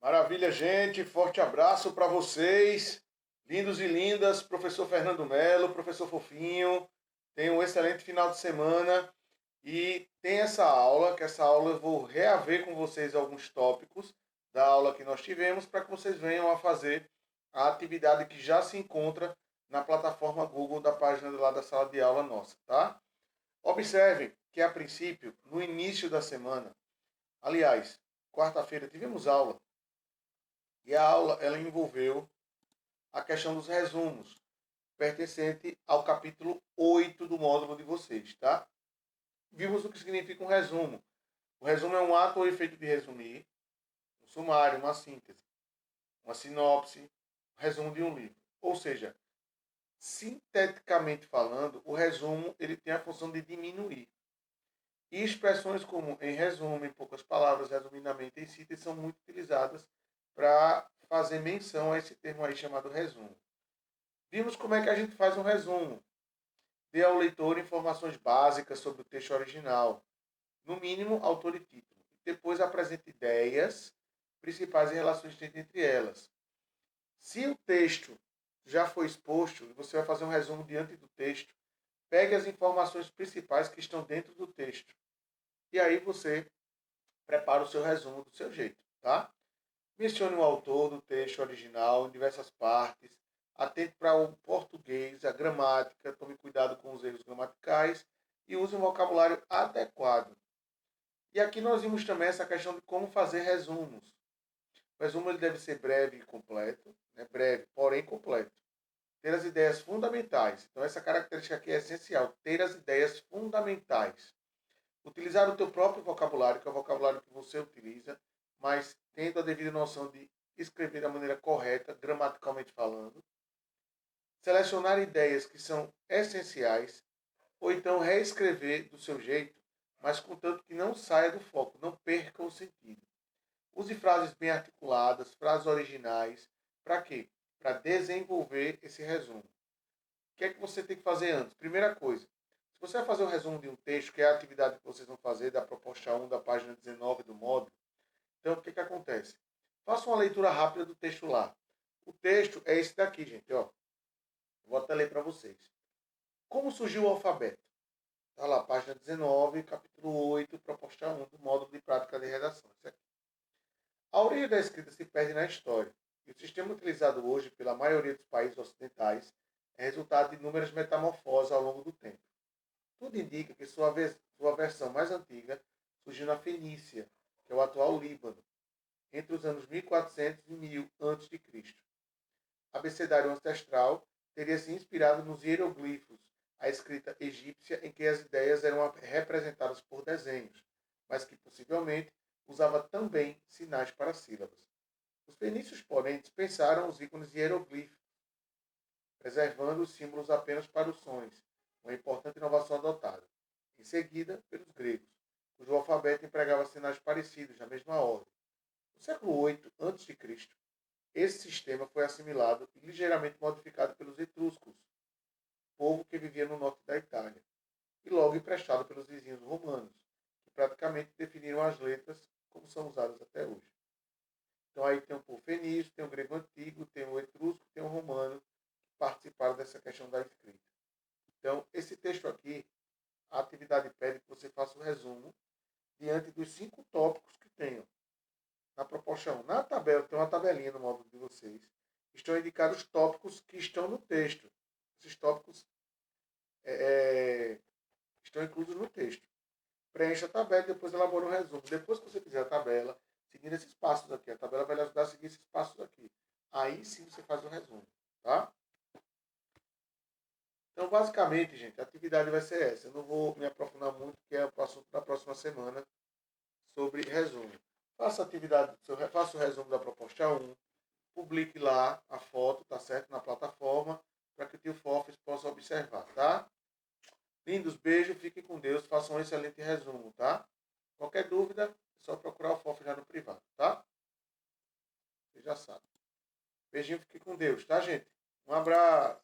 Maravilha, gente. Forte abraço para vocês. Lindos e lindas, professor Fernando Melo, professor Fofinho. Tenham um excelente final de semana. E tem essa aula, que essa aula eu vou reaver com vocês alguns tópicos da aula que nós tivemos, para que vocês venham a fazer a atividade que já se encontra na plataforma Google da página lá da sala de aula nossa, tá? Observem que, a princípio, no início da semana, aliás, quarta-feira tivemos aula, e a aula ela envolveu a questão dos resumos, pertencente ao capítulo 8 do módulo de vocês, tá? Vimos o que significa um resumo. O resumo é um ato ou efeito de resumir, um sumário, uma síntese, uma sinopse, um resumo de um livro. Ou seja, sinteticamente falando, o resumo ele tem a função de diminuir. E expressões como em resumo, em poucas palavras, resumidamente, em síntese, são muito utilizadas para fazer menção a esse termo aí chamado resumo. Vimos como é que a gente faz um resumo. Dê ao leitor informações básicas sobre o texto original, no mínimo autor e título. Depois apresente ideias principais e relações entre elas. Se o texto já foi exposto e você vai fazer um resumo diante do texto, pegue as informações principais que estão dentro do texto. E aí você prepara o seu resumo do seu jeito, tá? Mencione o autor do texto original em diversas partes. Atente para o português, a gramática, tome cuidado com os erros gramaticais e use um vocabulário adequado. E aqui nós vimos também essa questão de como fazer resumos. O resumo ele deve ser breve e completo, né? Breve, porém completo. Ter as ideias fundamentais. Então essa característica aqui é essencial, ter as ideias fundamentais. Utilizar o teu próprio vocabulário, que é o vocabulário que você utiliza, mas tendo a devida noção de escrever da maneira correta, gramaticalmente falando. Selecionar ideias que são essenciais, ou então reescrever do seu jeito, mas contanto que não saia do foco, não perca o sentido. Use frases bem articuladas, frases originais. Para quê? Para desenvolver esse resumo. O que é que você tem que fazer antes? Primeira coisa, se você vai fazer um resumo de um texto, que é a atividade que vocês vão fazer da proposta 1 da página 19 do módulo, então o que acontece? Faça uma leitura rápida do texto lá. O texto é esse daqui, gente. Ó. Vou até ler para vocês. Como surgiu o alfabeto? Está lá, página 19, capítulo 8, proposta 1 do módulo de prática de redação. Isso aqui. A origem da escrita se perde na história, e o sistema utilizado hoje pela maioria dos países ocidentais é resultado de inúmeras metamorfoses ao longo do tempo. Tudo indica que sua versão mais antiga surgiu na Fenícia, que é o atual Líbano, entre os anos 1400 e 1000 a.C. Abecedário ancestral teria se inspirado nos hieroglifos, a escrita egípcia em que as ideias eram representadas por desenhos, mas que possivelmente usava também sinais para sílabas. Os fenícios, porém, dispensaram os ícones hieroglíficos, preservando os símbolos apenas para os sons, uma importante inovação adotada. Em seguida, pelos gregos, cujo alfabeto empregava sinais parecidos na mesma ordem. No século 8 a.C., esse sistema foi assimilado e ligeiramente modificado pelos etruscos, povo que vivia no norte da Itália, e logo emprestado pelos vizinhos romanos, que praticamente definiram as letras como são usadas até hoje. Então aí tem o povo fenício, tem o grego antigo, tem o etrusco, tem o romano, que participaram dessa questão da escrita. Então, esse texto aqui, a atividade pede que você faça um resumo diante dos 5 tópicos que tenham na proposta 1. Na tabela, tem uma tabelinha no módulo de vocês. Estão indicados os tópicos que estão no texto. Esses tópicos estão inclusos no texto. Preencha a tabela e depois elabora um resumo. Depois que você fizer a tabela, seguindo esses passos aqui, a tabela vai lhe ajudar a seguir esses passos aqui. Aí sim você faz o resumo. Tá? Então, basicamente, gente, a atividade vai ser essa. Eu não vou me aprofundar muito, que é o assunto da próxima semana, sobre resumo. Faça a atividade, faça o resumo da proposta 1, publique lá a foto, tá certo? Na plataforma, para que o tio Fofes possa observar, tá? Lindos, beijos, fiquem com Deus, façam um excelente resumo, tá? Qualquer dúvida, é só procurar o Fofes já no privado, tá? Você já sabe. Beijinho, fiquem com Deus, tá, gente? Um abraço.